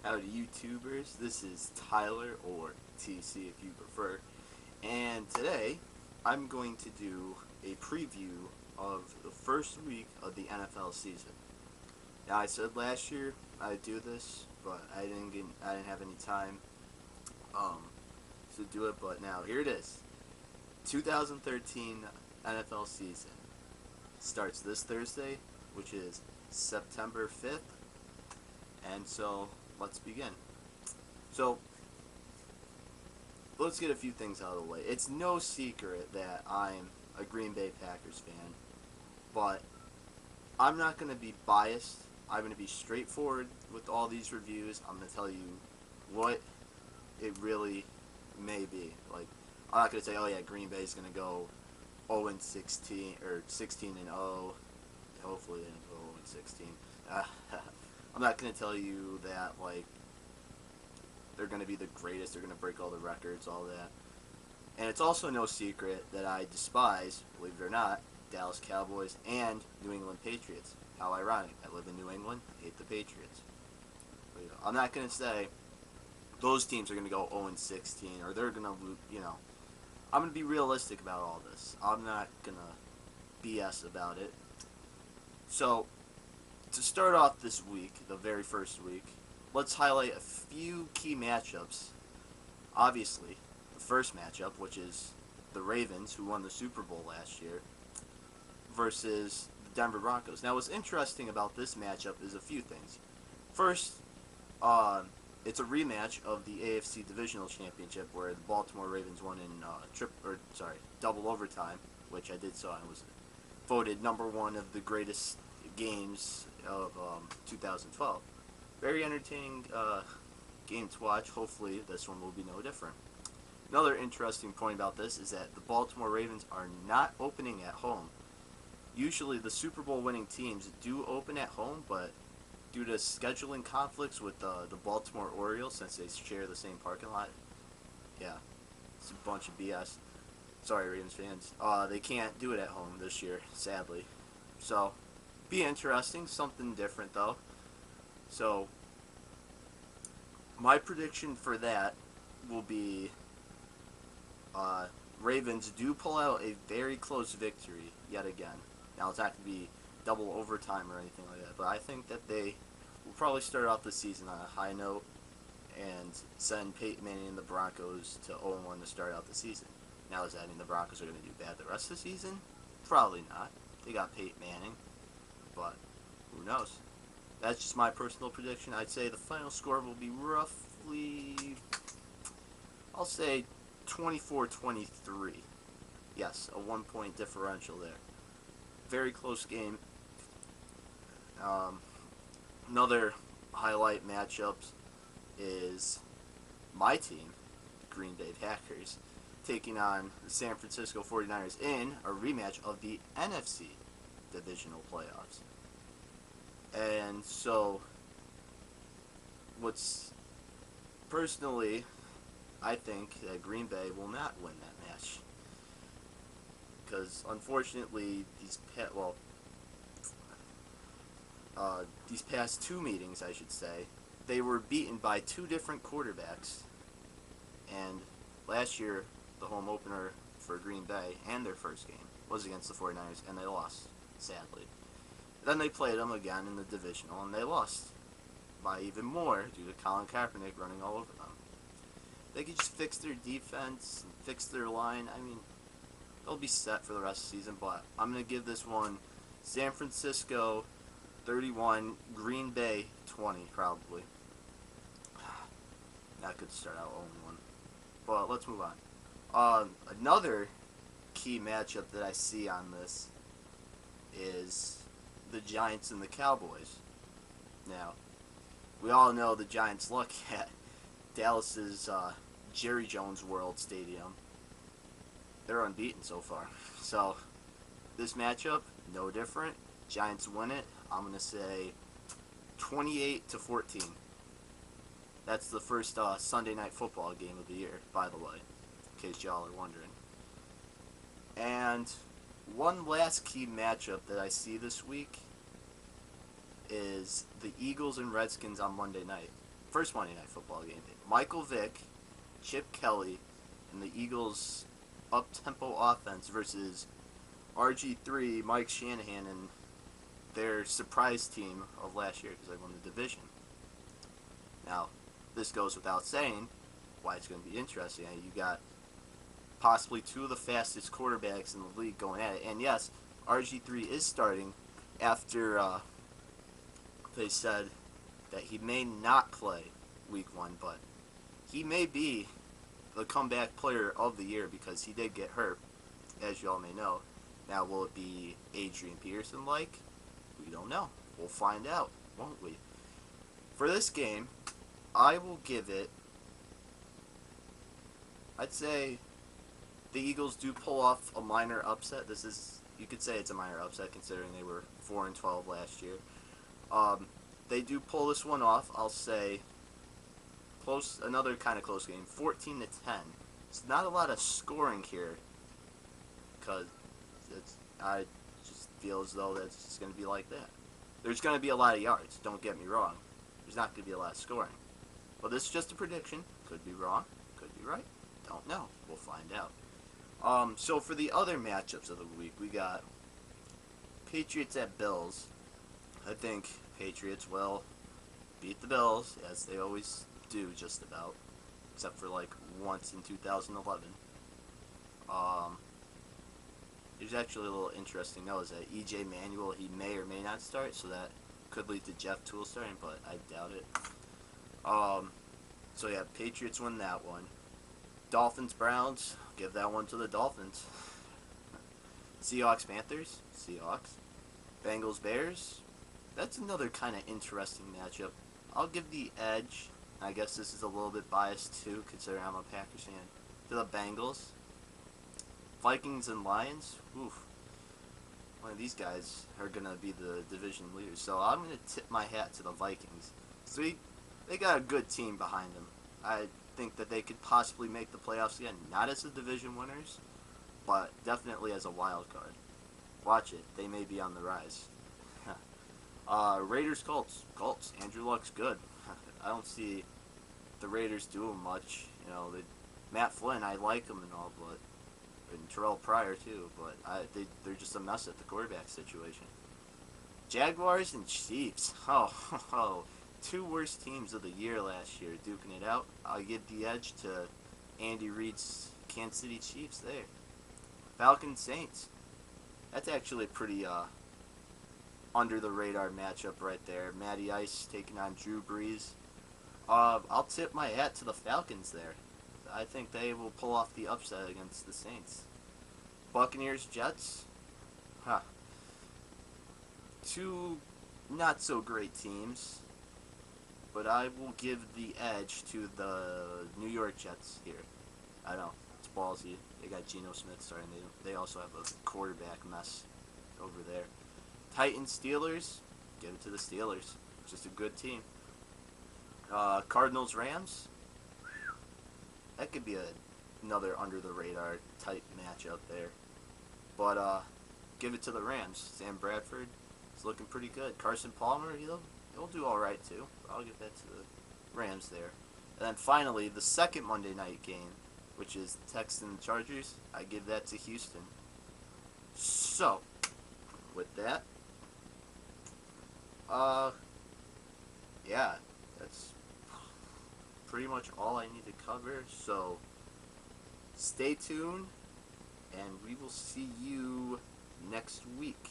Howdy YouTubers, this is Tyler, or TC if you prefer, and today I'm going to do a preview of the first week of the NFL season. Now I said last year I'd do this, but I didn't have any time um, to do it, but now here it is. 2013 NFL season starts this Thursday, which is September 5th, and so let's begin. So let's get a few things out of the way. It's no secret that I'm a Green Bay Packers fan, but I'm not going to be biased. I'm going to be straightforward with all these reviews. I'm going to tell you what it really may be. Like, I'm not going to say, oh yeah, Green Bay's going to go 0 and 16 or 16 and 0. Hopefully they don't go 0 and 16. I'm not going to tell you that like they're going to be the greatest. They're going to break all the records, all that. And it's also no secret that I despise, believe it or not, Dallas Cowboys and New England Patriots. How ironic. I live in New England, hate the Patriots. But, I'm not going to say those teams are going to go 0 and 16 or they're going to lose, I'm going to be realistic about all this. I'm not going to BS about it. So, to start off this week, the very first week, let's highlight a few key matchups. Obviously, the first matchup, which is the Ravens, who won the Super Bowl last year, versus the Denver Broncos. Now, what's interesting about this matchup is a few things. First, it's a rematch of the AFC Divisional Championship, where the Baltimore Ravens won in double overtime, which I did saw and was voted number one of the greatest games of 2012. Very entertaining game to watch. Hopefully, this one will be no different. Another interesting point about this is that the Baltimore Ravens are not opening at home. Usually, the Super Bowl winning teams do open at home, but due to scheduling conflicts with the Baltimore Orioles, since they share the same parking lot, yeah, it's a bunch of BS. Sorry, Ravens fans. They can't do it at home this year, sadly. So, be interesting. Something different, though. So, my prediction for that will be Ravens do pull out a very close victory yet again. Now, it's not going to be double overtime or anything like that, but I think that they will probably start off the season on a high note and send Peyton Manning and the Broncos to 0-1 to start out the season. Now, does that mean the Broncos are going to do bad the rest of the season? Probably not. They got Peyton Manning, but who knows? That's just my personal prediction. I'd say the final score will be roughly, I'll say 24-23. Yes, a 1 point differential there. Very close game. Another highlight matchups is my team, Green Bay Packers, taking on the San Francisco 49ers in a rematch of the NFC divisional playoffs. And so, what's personally, I think that Green Bay will not win that match. Because unfortunately, these past two meetings, I should say, they were beaten by two different quarterbacks. And last year, the home opener for Green Bay and their first game was against the 49ers, and they lost, sadly. Then they played them again in the divisional, and they lost by even more due to Colin Kaepernick running all over them. They could just fix their defense, fix their line. I mean, they'll be set for the rest of the season, but I'm going to give this one San Francisco 31, Green Bay 20, probably. That could start out 0-1. But let's move on. Another key matchup that I see on this is the Giants and the Cowboys. Now, we all know the Giants look at Dallas's Jerry Jones World Stadium. They're unbeaten so far. So, this matchup, no different. Giants win it. I'm going to say 28-14. That's the first Sunday Night Football game of the year, by the way, in case y'all are wondering. And one last key matchup that I see this week is the Eagles and Redskins on Monday night. first Monday Night Football game. Michael Vick, Chip Kelly, and the Eagles' up-tempo offense versus RG3, Mike Shanahan, and their surprise team of last year because they won the division. Now, this goes without saying why it's going to be interesting. You got possibly two of the fastest quarterbacks in the league going at it. And yes, RG3 is starting after they said that he may not play week 1, but he may be the comeback player of the year because he did get hurt, as you all may know. Now, will it be Adrian Peterson-like? We don't know. We'll find out, won't we? For this game, I will give it, I'd say the Eagles do pull off a minor upset. This is, you could say it's a minor upset considering they were 4-12 last year. They do pull this one off. I'll say close, another kind of close game, 14-10. It's not a lot of scoring here because I just feel as though that's just going to be like that. There's going to be a lot of yards. Don't get me wrong. There's not going to be a lot of scoring. But this is just a prediction. Could be wrong. Could be right. Don't know. We'll find out. So for the other matchups of the week, we got Patriots at Bills. I think Patriots will beat the Bills, as they always do, just about, except for like once in 2011. There's actually a little interesting note is that EJ Manuel, he may or may not start, so that could lead to Jeff Toole starting, but I doubt it. So yeah, Patriots win that one. Dolphins Browns, give that one to the Dolphins. Seahawks Panthers, Seahawks. Bengals Bears, that's another kind of interesting matchup. I'll give the edge, I guess this is a little bit biased too, considering I'm a Packers fan, to the Bengals. Vikings and Lions, oof. One of these guys are going to be the division leaders. So I'm going to tip my hat to the Vikings. So they got a good team behind them. I think that they could possibly make the playoffs again. Not as the division winners, but definitely as a wild card. Watch it. They may be on the rise. Raiders Colts. Colts. Andrew Luck's good. I don't see the Raiders doing much. You know, Matt Flynn, I like him and all, but and Terrell Pryor too, but they're just a mess at the quarterback situation. Jaguars and Chiefs. Oh, two worst teams of the year last year, duking it out. I'll give the edge to Andy Reid's Kansas City Chiefs there. Falcons Saints. That's actually a pretty under the radar matchup right there. Matty Ice taking on Drew Brees. I'll tip my hat to the Falcons there. I think they will pull off the upset against the Saints. Buccaneers, Jets. Two not so great teams, but I will give the edge to the New York Jets here. I know, it's ballsy. They got Geno Smith starting. They also have a quarterback mess over there. Titans, Steelers. Give it to the Steelers. Just a good team. Cardinals, Rams. That could be another under-the-radar type matchup there. But give it to the Rams. Sam Bradford is looking pretty good. Carson Palmer, he'll do all right too. I'll give that to the Rams there. And then finally, the second Monday night game, which is the Texans Chargers, I give that to Houston. So, with that, yeah, that's pretty much all I need to cover. So, stay tuned, and we will see you next week.